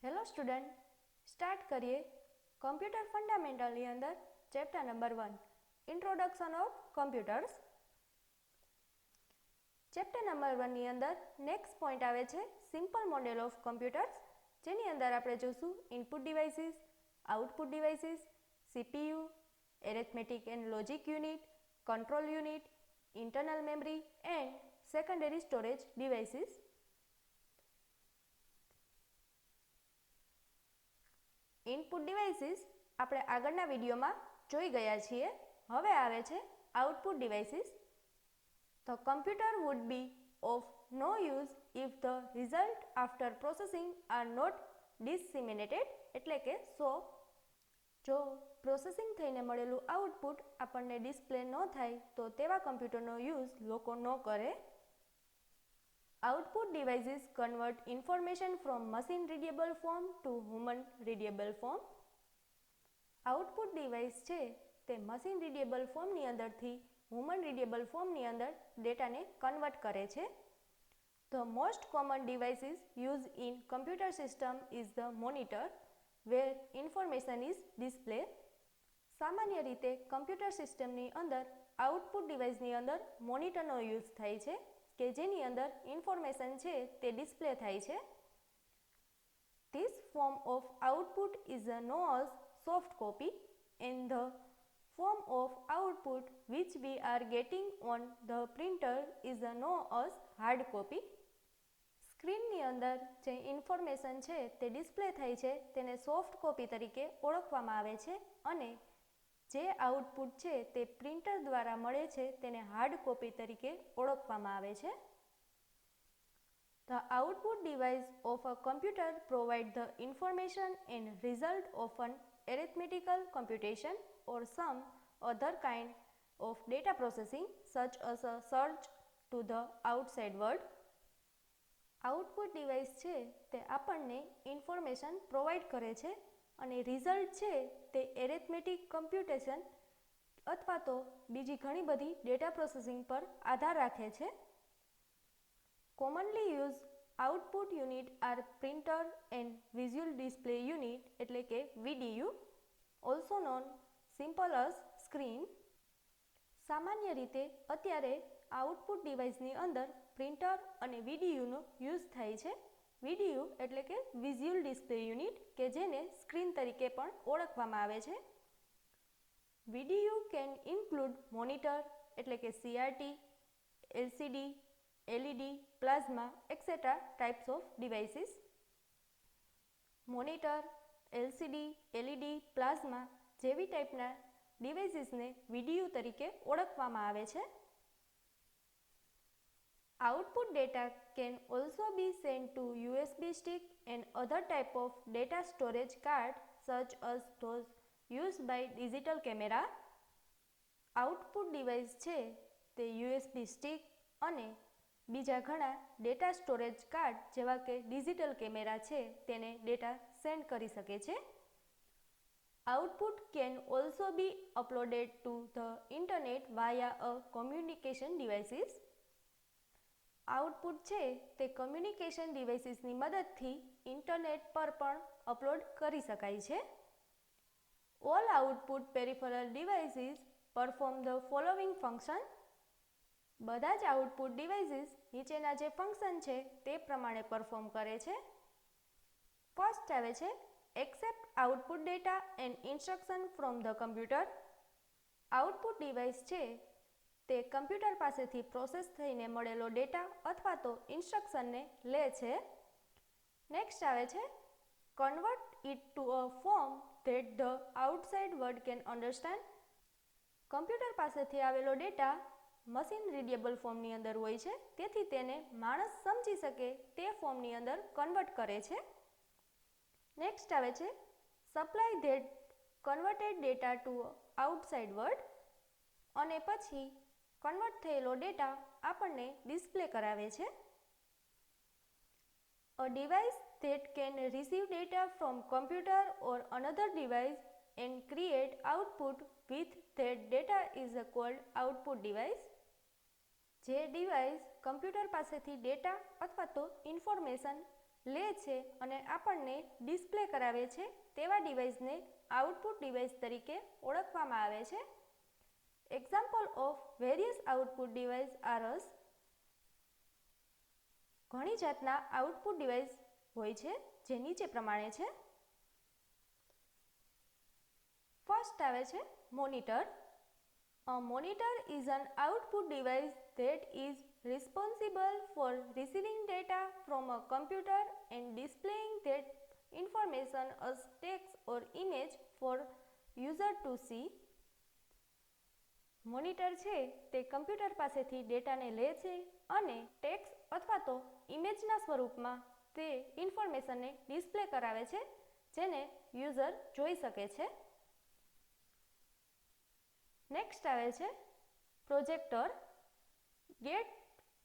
Hello student, start કરીએ computer ફંડામેન્ટલની અંદર chapter number 1 introduction of computers. Chapter number 1ની અંદર નેક્સ્ટ પોઈન્ટ આવે છે સિમ્પલ મોડેલ ઓફ કમ્પ્યુટર્સ, જેની અંદર આપણે જોશું input devices, output devices, CPU, arithmetic and logic unit, control unit, internal memory and secondary storage devices. Input devices આપણે આગળના વિડીયોમાં જોઈ ગયા છીએ. હવે આવે છે output devices. The computer would be of no use if the result after processing are not disseminated. એટલે કે જો પ્રોસેસિંગ થઈને મળેલું આઉટપુટ આપણને ડિસ્પ્લે ન થાય તો તેવા કમ્પ્યુટરનો યુઝ લોકો ન કરે. Output devices convert information from machine readable form to human readable form. Output device છે તે મશીન રીડેબલ ફોર્મની અંદરથી હ્યુમન રીડેબલ ફોર્મની અંદર ડેટાને કન્વર્ટ કરે છે. The most common devices use in computer system is the monitor where information is display. સામાન્ય રીતે કમ્પ્યુટર સિસ્ટમની અંદર આઉટપુટ ડિવાઇસની અંદર મોનિટરનો યુઝ થાય છે કે જેની અંદર ઇન્ફોર્મેશન છે તે ડિસ્પ્લે થાય છે. This form of output is known as soft copy and the form of output which we are getting on the printer is known as hard copy. સ્ક્રીનની અંદર જે ઇન્ફોર્મેશન છે તે ડિસ્પ્લે થાય છે તેને સોફ્ટ કોપી તરીકે ઓળખવામાં આવે છે અને જે આઉટપુટ છે તે પ્રિન્ટર દ્વારા મળે છે તેને હાર્ડ કોપી તરીકે ઓળખવામાં આવે છે. The output device of a computer provides the information and result of an arithmetical computation or some other kind of data processing such as a search to the outside world. Output device છે તે આપણને information provide કરે છે અને result છે તે arithmetic computation અથવા તો બીજી ઘણી બધી ડેટા પ્રોસેસિંગ પર આધાર રાખે છે. Commonly used output unit are printer and visual display unit એટલે કે VDU, also known simple as screen. સામાન્ય રીતે અત્યારે આઉટપુટ ડિવાઇસની અંદર પ્રિન્ટર અને VDUનો યુઝ થાય છે. VDU એટલે કે વિઝ્યુઅલ ડિસ્પ્લે યુનિટ કે જેને સ્ક્રીન તરીકે પણ ઓળખવામાં આવે છે. VDU કેન ઇન્ક્લુડ મોનિટર એટલે કે CRT, LCD, LED, plasma, etc. types of devices. Monitor, LCD, LED, plasma જેવી ટાઈપના ડિવાઇસીસને VDU તરીકે ઓળખવામાં આવે છે. Output data can also be sent to USB stick and other type of data storage card such as those used by digital camera. Output device છે તે USB stick અને બીજા ઘણા ડેટા સ્ટોરેજ કાર્ડ જેવા કે ડિજિટલ કેમેરા છે તેને data send કરી શકે છે. Output can also B uploaded to the internet via a communication devices. Output છે તે કમ્યુનિકેશન ડિવાઇસીસની મદદથી ઇન્ટરનેટ પર પણ અપલોડ કરી શકાય છે. All output peripheral devices perform the following function. બધા જ આઉટપુટ ડિવાઇસીસ નીચેના જે ફંક્શન છે તે પ્રમાણે પરફોર્મ કરે છે. ફર્સ્ટ આવે છે accept output data and instruction from the computer. Output device છે તે કમ્પ્યુટર પાસેથી પ્રોસેસ થઈને મળેલો ડેટા અથવા તો ઇન્સ્ટ્રક્શનને લે છે. નેક્સ્ટ આવે છે convert it to a form that the outside world can understand. Computer પાસેથી આવેલો ડેટા મશીન રીડેબલ ફોર્મની અંદર હોય છે તેથી તેને માણસ સમજી શકે તે ફોર્મની અંદર કન્વર્ટ કરે છે. નેક્સ્ટ આવે છે supply that converted data to outside world અને પછી કન્વર્ટ થયેલો ડેટા આપણને ડિસ્પ્લે કરાવે છે. A device that can receive data from computer or another device and create output with that data is called output device. જે device computer પાસેથી data અથવા તો ઇન્ફોર્મેશન લે છે અને આપણને ડિસ્પ્લે કરાવે છે તેવા ડિવાઇસને આઉટપુટ ડિવાઇસ તરીકે ઓળખવામાં આવે છે. Example of various output device are as. ઘણી જાતના આઉટપુટ ડિવાઇસ હોય છે જે નીચે પ્રમાણે છે. ફર્સ્ટ આવે છે monitor. A monitor is an output device that is responsible for receiving data from a computer and displaying that information as text or image for user to see. Monitor છે તે કમ્પ્યુટર પાસેથી ડેટાને લે છે અને text અથવા તો ઇમેજના સ્વરૂપમાં તે ઇન્ફોર્મેશનને ડિસ્પ્લે કરાવે છે જેને યુઝર જોઈ શકે છે. નેક્સ્ટ આવે છે projector. Get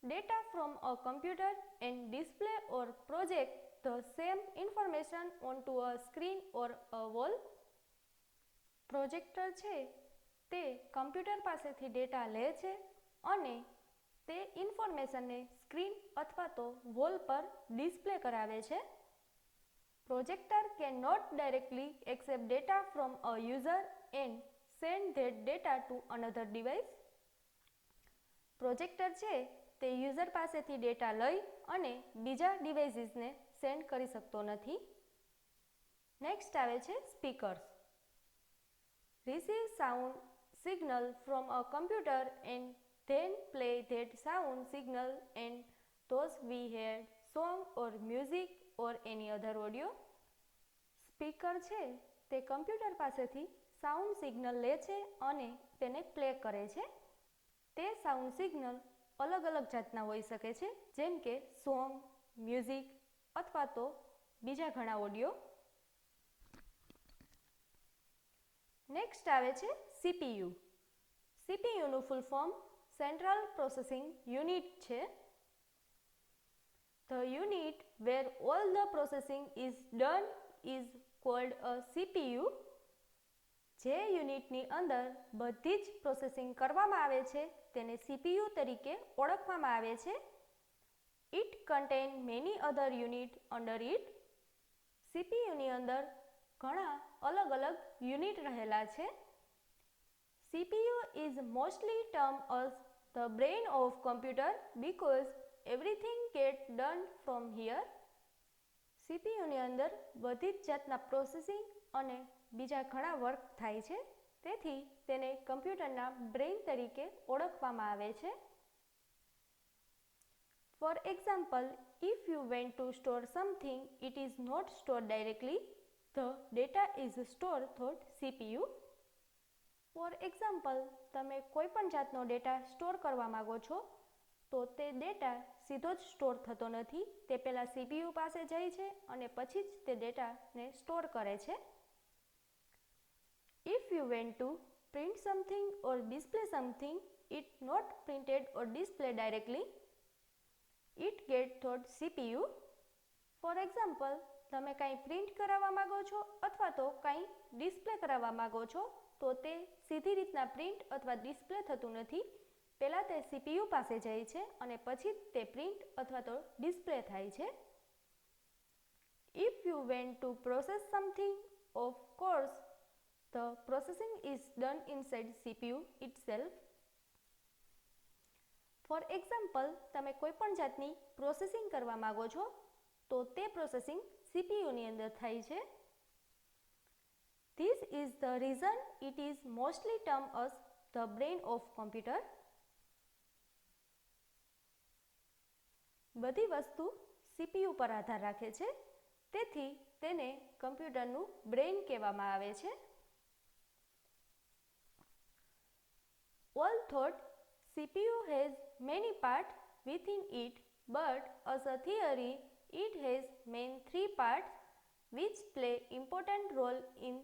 data from a computer and display or project the same information onto a screen or a wall. Projector છે તે કમ્પ્યુટર પાસેથી ડેટા લે છે અને તે ઇન્ફોર્મેશનને સ્ક્રીન અથવા તો વોલ પર ડિસ્પ્લે કરાવે છે. Projector can not directly accept data from a user and send that data to another device. Projector છે તે યુઝર પાસેથી ડેટા લઈ અને બીજા ડિવાઇસીસને સેન્ડ કરી શકતો નથી. નેક્સ્ટ આવે છે speakers. Receive sound signal from a computer and then play that sound signal and those we hear song or music or any other audio. Speaker છે તે કમ્પ્યુટર પાસેથી સાઉન્ડ સિગ્નલ લે છે અને તેને પ્લે કરે છે. તે સાઉન્ડ સિગ્નલ અલગ અલગ જાતના હોઈ શકે છે જેમ કે સોંગ, મ્યુઝિક અથવા તો બીજા ઘણા ઓડિયો. નેક્સ્ટ આવે છે સીપીયુ. સીપીયુનું full form central processing unit છે. The unit where all the processing is done is called a CPU. જે યુનિટની અંદર બધી જ પ્રોસેસિંગ કરવામાં આવે છે તેને સીપીયુ તરીકે ઓળખવામાં આવે છે. It contain many other unit under it. સીપીયુની અંદર ઘણા અલગ અલગ યુનિટ રહેલા છે. CPU is mostly term as the brain of computer because everything get done from here. સીપીયુની અંદર બધી જ જાતના પ્રોસેસિંગ અને બીજા ઘણા વર્ક થાય છે તેથી તેને કમ્પ્યુટરના બ્રેઇન તરીકે ઓળખવામાં આવે છે. For example, if you want to store something it is not store directly, the data is store through CPU. For example, તમે કોઈ પણ જાતનો ડેટા સ્ટોર કરવા માગો છો તો તે ડેટા સીધો જ સ્ટોર થતો નથી, તે પહેલાં સીપીયુ પાસે જાય છે અને પછી જ તે ડેટાને સ્ટોર કરે છે. If you want to print something or display something, it not printed or displayed directly. It get through CPU. For example, તમે કાંઈ પ્રિન્ટ કરાવવા માગો છો અથવા તો કાંઈ ડિસ્પ્લે કરાવવા માગો છો તો તે સીધી રીતના પ્રિન્ટ અથવા ડિસ્પ્લે થતું નથી. પહેલાં તે CPU પાસે જાય છે અને પછી તે પ્રિન્ટ અથવા તો ડિસ્પ્લે થાય છે. If you want to process something, of course, the processing is done inside CPU itself. For example, તમે કોઈ પણ જાતની પ્રોસેસિંગ કરવા માગો છો તો તે પ્રોસેસિંગ CPUની અંદર થાય છે. This is the reason it is mostly termed as the brain of computer. બધી વસ્તુ CPU પર આધાર રાખે છે તેથી તેને કમ્પ્યુટરનું બ્રેઇન કહેવામાં આવે છે. Although CPU has many parts within it, but as a theory, it has main three parts which play important role in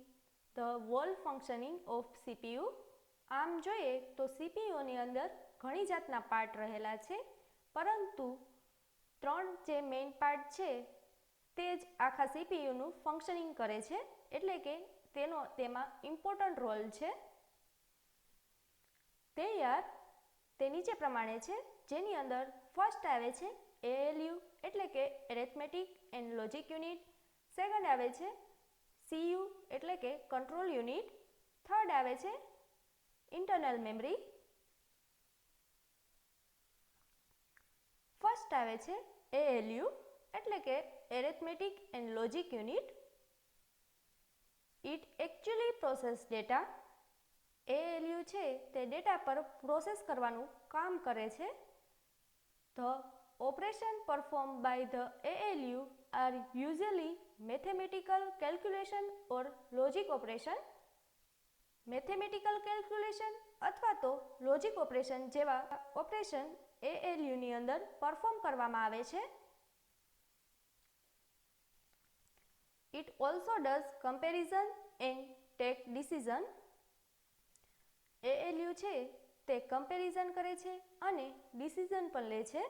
the whole functioning of CPU. આમ જોઈએ તો CPUની અંદર ઘણી જાતના પાર્ટ રહેલા છે, પરંતુ ત્રણ જે મેઇન પાર્ટ છે તે જ આખા CPUનું ફંક્શનિંગ કરે છે, એટલે કે તેમાં ઇમ્પોર્ટન્ટ રોલ છે. તે નીચે પ્રમાણે છે, જેની અંદર ફર્સ્ટ આવે છે ALU એટલે કે arithmetic and logic unit. Second આવે છે CU એટલે કે કંટ્રોલ યુનિટ. થર્ડ આવે છે ઇન્ટરનલ મેમરી. ફર્સ્ટ આવે છે ALU એટલે કે arithmetic and logic unit. It actually process data. ALU છે તે ડેટા પર પ્રોસેસ કરવાનું કામ કરે છે. The operation perform by the ALU are usually mathematical calculation or logic operation. Mathematical calculation અથવા તો લોજિક ઓપરેશન જેવા ઓપરેશન ALU ની અંદર પરફોર્મ કરવામાં આવે છે. It also does comparison and take decision. ALU છે તે કમ્પેરિઝન કરે છે અને ડિસિઝન પણ લે છે.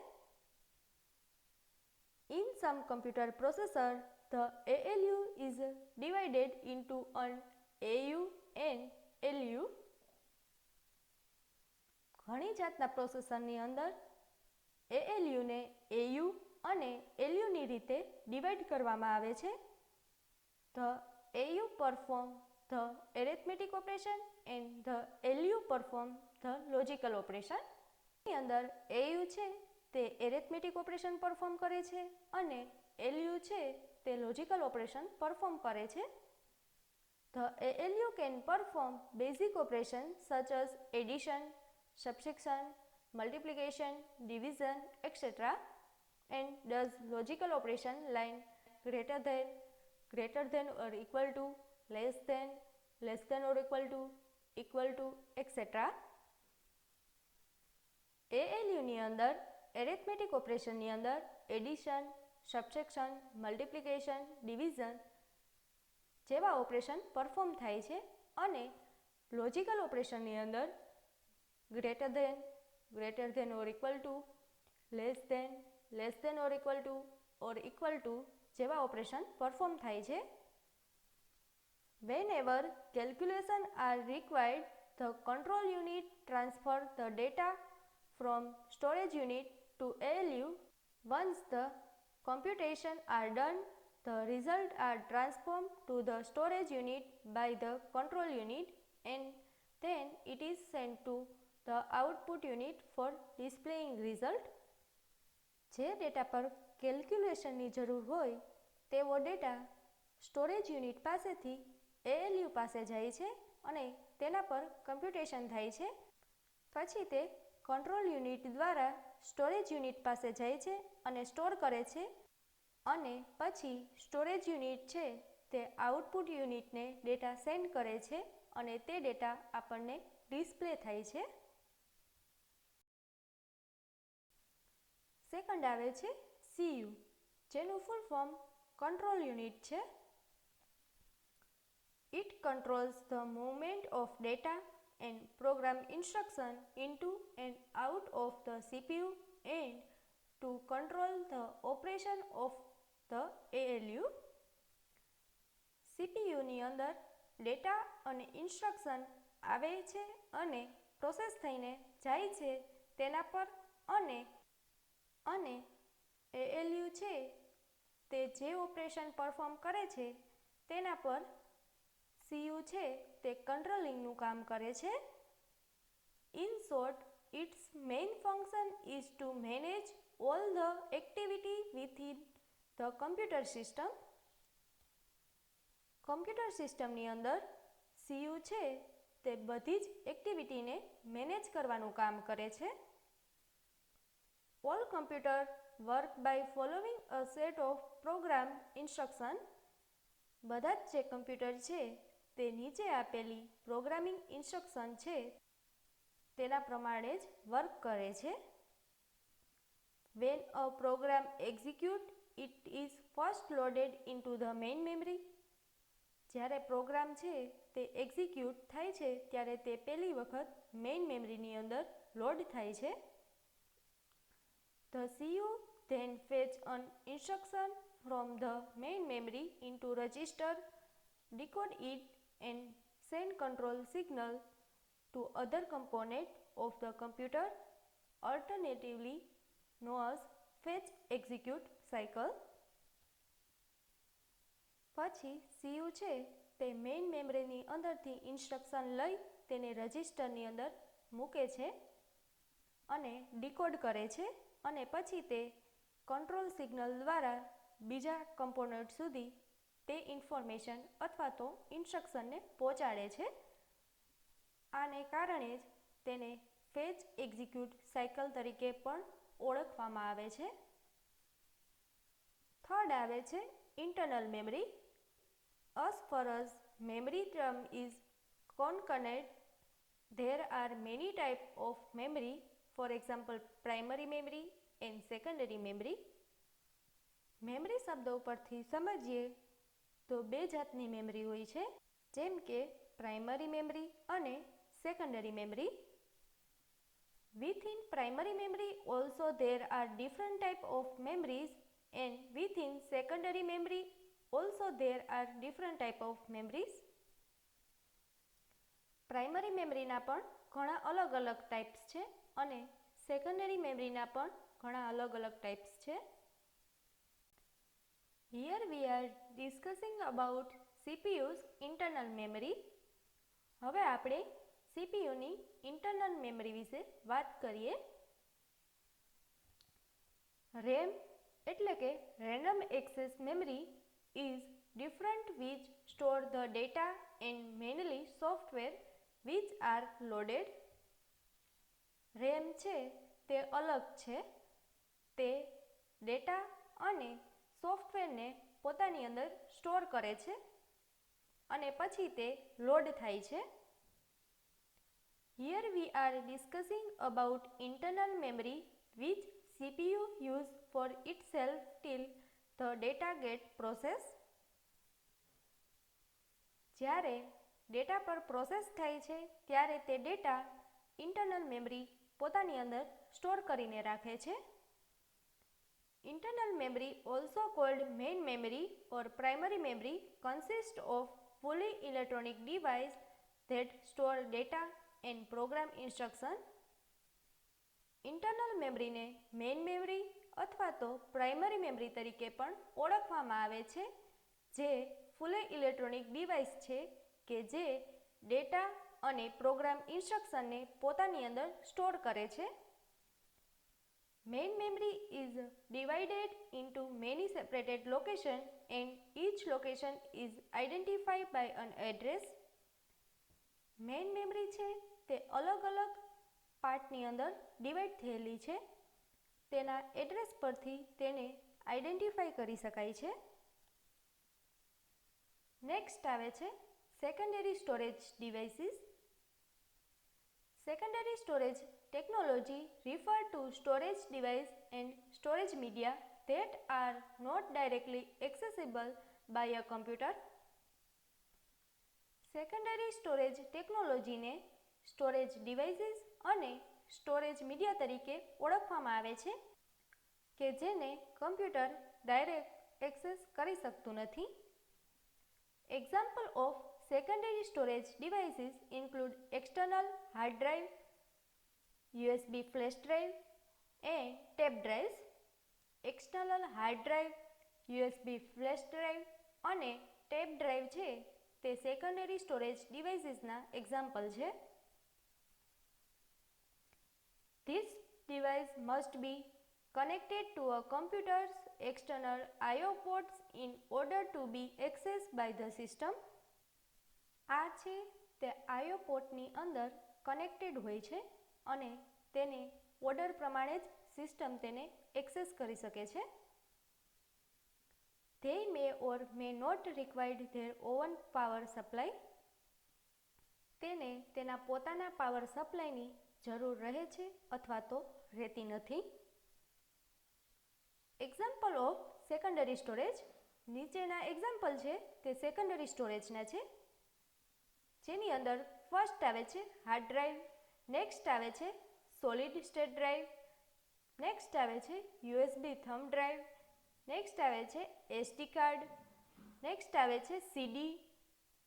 In some computer processor, the ALU is divided into an AU and LU. ઘણી જાતના પ્રોસેસરની અંદર ALU ને AU અને LU ની રીતે ડિવાઇડ કરવામાં આવે છે. The AU perform the arithmetic operation and the LU perform the logical operation. ની અંદર AU છે તે arithmetic operation પરફોર્મ કરે છે અને LU છે તે logical operation પરફોર્મ કરે છે. The ALU can perform basic operations such as addition, subtraction, multiplication, division, etc. and does logical operation like greater than or equal to, less than or equal to, etc. ALU ની અંદર arithmetic ઓપરેશનની અંદર addition, subtraction, multiplication, division જેવા operation perform થાય છે અને logical ઓપરેશનની અંદર greater than or equal to, less than or equal to જેવા ઓપરેશન પરફોર્મ થાય છે. Whenever calculation are required, the control unit transfer the data from storage unit to ALU. Once the computation are done, the result are transformed to the storage unit by the control unit and then it is sent to the output unit for displaying result. જે data પર કેલ્ક્યુલેશનની જરૂર હોય તેવો data storage unit પાસેથી ALU પાસે જાય છે અને તેના પર કમ્પ્યુટેશન થાય છે. પછી તે કંટ્રોલ યુનિટ દ્વારા સ્ટોરેજ યુનિટ પાસે જાય છે અને સ્ટોર કરે છે અને પછી સ્ટોરેજ યુનિટ છે તે આઉટપુટ યુનિટને ડેટા સેન્ડ કરે છે અને તે ડેટા આપણને ડિસ્પ્લે થાય છે. સેકન્ડ આવે છે CU જેનું ફૂલ ફોર્મ કંટ્રોલ યુનિટ છે. It controls the movement of data and program instruction into and out of the CPU and to control the operation of the ALU. CPU ની અંદર data અને instruction આવે છે અને process થઈને જાય છે તેના પર અને ALU છે તે જે ઓપરેશન પરફોર્મ કરે છે તેના પર CU છે તે કંટ્રોલિંગનું કામ કરે છે. In short, its main function is to manage all the activity within the computer system. Computer સિસ્ટમની અંદર CU છે તે બધી જ એક્ટિવિટીને મેનેજ કરવાનું કામ કરે છે. All computer work by following a set of program instruction. બધા જ જે કમ્પ્યુટર છે તે નીચે આપેલી પ્રોગ્રામિંગ ઇન્સ્ટ્રક્શન છે તેના પ્રમાણે જ વર્ક કરે છે. When a program executes, it is first loaded into the main memory. જ્યારે પ્રોગ્રામ છે તે એક્ઝિક્યુટ થાય છે ત્યારે તે પહેલી વખત મેઇન મેમરીની અંદર લોડ થાય છે. The CU then fetch an instruction from the main memory into register, decode it and send control signal to other component of the computer, alternatively known as fetch execute cycle. પછી CU છે તે main મેમરીની અંદરથી instruction લઈ તેને રજિસ્ટરની અંદર મૂકે છે અને ડીકોડ કરે છે અને પછી તે કંટ્રોલ સિગ્નલ દ્વારા બીજા કમ્પોનન્ટ સુધી તે ઇન્ફોર્મેશન અથવા તો ઇન્સ્ટ્રક્શનને પહોંચાડે છે. આને કારણે જ તેને ફેચ એક્ઝિક્યુટ સાયકલ તરીકે પણ ઓળખવામાં આવે છે. થર્ડ આવે છે internal memory. As far as memory term is concerned, there are many types of memory, for example primary memory and secondary memory. Memory શબ્દ ઉપરથી સમજીએ તો બે જાતની મેમરી હોય છે, જેમ કે પ્રાઇમરી મેમરી અને secondary memory. Within primary memory also there are different types of memories, and within secondary memory also there are different type of memories. Primary મેમરીના પણ ઘણા અલગ અલગ ટાઈપ્સ છે અને સેકન્ડરી મેમરીના પણ ઘણા અલગ અલગ ટાઈપ્સ છે. Here we are discussing about CPU's internal memory. હવે આપણે CPUની ઇન્ટરનલ મેમરી વિશે વાત કરીએ. RAM એટલે કે random access memory is different which store the data and mainly software which are loaded. RAM છે તે અલગ છે, તે ડેટા અને સોફ્ટવેરને પોતાની અંદર સ્ટોર કરે છે અને પછી તે લોડ થાય છે. Here we are discussing about internal memory which CPU use for itself till the data get processed. જ્યારે ડેટા પર પ્રોસેસ થાય છે ત્યારે તે ડેટા ઇન્ટરનલ મેમરી પોતાની અંદર સ્ટોર કરીને રાખે છે. Internal memory, also called main memory or primary memory, consists of fully electronic device that store data and program instruction. Internal મેમરીને મેઇન મેમરી અથવા તો પ્રાઇમરી મેમરી તરીકે પણ ઓળખવામાં આવે છે, જે ફૂલી ઇલેક્ટ્રોનિક ડિવાઇસ છે કે જે ડેટા અને પ્રોગ્રામ ઇન્સ્ટ્રક્શનને પોતાની અંદર સ્ટોર કરે છે. Main memory is divided into many separated locations and each location is identified by an address. Main memory છે તે અલગ અલગ પાર્ટની અંદર ડિવાઈડ થયેલી છે, તેના એડ્રેસ પરથી તેને આઈડેન્ટિફાઈ કરી શકાય છે. નેક્સ્ટ આવે છે secondary storage devices. Secondary storage technology refer to storage device and storage media that are not directly accessible by a computer. Secondary storage technology ને સ્ટોરેજ ડિવાઇસીસ અને સ્ટોરેજ મીડિયા તરીકે ઓળખવામાં આવે છે કે જેને કમ્પ્યુટર ડાયરેક્ટ એક્સેસ કરી શકતું નથી. Example of secondary storage devices include external hard drive, USB flash drive and tape drives. External hard drive, USB flash drive અને tape drive છે તે secondary storage devices ના example છે. This device must be connected to a computer's external I/O ports in order to be accessed by the system. આ છે તે I/O પોર્ટની અંદર connected હોય છે અને તેને ઓર્ડર પ્રમાણે જ સિસ્ટમ તેને એક્સેસ કરી શકે છે. They may or may not require their own power supply. તેને તેના પોતાના પાવર સપ્લાયની જરૂર રહે છે અથવા તો રહેતી નથી. Example of secondary storage. નીચેના એક્ઝામ્પલ છે તે સેકન્ડરી સ્ટોરેજના છે, જેની અંદર ફર્સ્ટ આવે છે હાર્ડ ડ્રાઈવ, નેક્સ્ટ આવે છે સોલિડ સ્ટેટ ડ્રાઈવ, નેક્સ્ટ આવે છે USB થંબ ડ્રાઈવ, નેક્સ્ટ આવે છે SD કાર્ડ, નેક્સ્ટ આવે છે CD,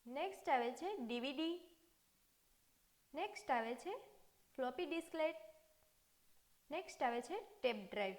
નેક્સ્ટ આવે છે DVD, નેક્સ્ટ આવે છે ફ્લોપી ડિસ્કલેટ, નેક્સ્ટ આવે છે ટેપ ડ્રાઈવ.